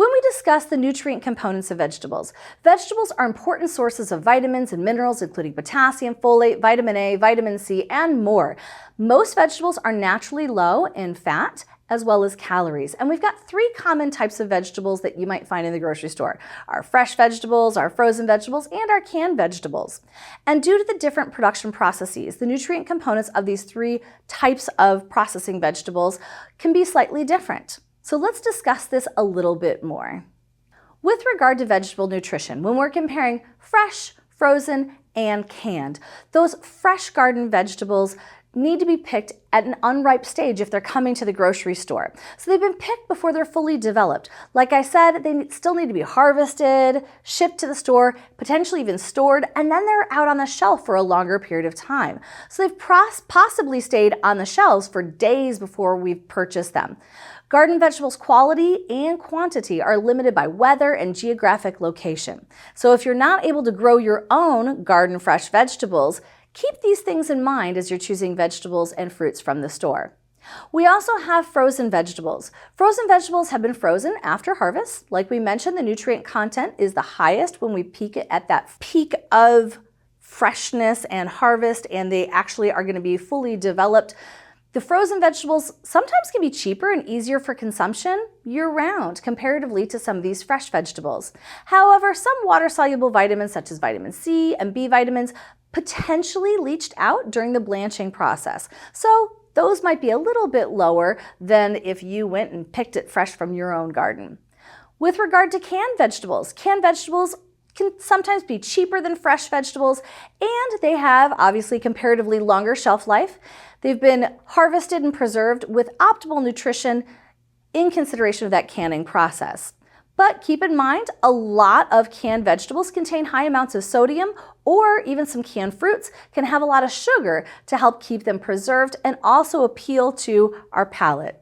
When we discuss the nutrient components of vegetables, vegetables are important sources of vitamins and minerals, including potassium, folate, vitamin A, vitamin C, and more. Most vegetables are naturally low in fat as well as calories. And we've got three common types of vegetables that you might find in the grocery store: our fresh vegetables, our frozen vegetables, and our canned vegetables. And due to the different production processes, the nutrient components of these three types of processing vegetables can be slightly different. So let's discuss this a little bit more. With regard to vegetable nutrition, when we're comparing fresh, frozen, and canned, those fresh garden vegetables need to be picked at an unripe stage if they're coming to the grocery store. So they've been picked before they're fully developed. Like I said, they still need to be harvested, shipped to the store, potentially even stored, and then they're out on the shelf for a longer period of time. So they've possibly stayed on the shelves for days before we've purchased them. Garden vegetables' quality and quantity are limited by weather and geographic location. So if you're not able to grow your own garden fresh vegetables, keep these things in mind as you're choosing vegetables and fruits from the store. We also have frozen vegetables. Frozen vegetables have been frozen after harvest. Like we mentioned, the nutrient content is the highest when we peak it at that peak of freshness and harvest, and they actually are going to be fully developed. The frozen vegetables sometimes can be cheaper and easier for consumption year-round comparatively to some of these fresh vegetables. However, some water-soluble vitamins such as vitamin C and B vitamins potentially leached out during the blanching process. So those might be a little bit lower than if you went and picked it fresh from your own garden. With regard to canned vegetables can sometimes be cheaper than fresh vegetables, and they have obviously comparatively longer shelf life. They've been harvested and preserved with optimal nutrition in consideration of that canning process. But keep in mind, a lot of canned vegetables contain high amounts of sodium, or even some canned fruits can have a lot of sugar to help keep them preserved and also appeal to our palate.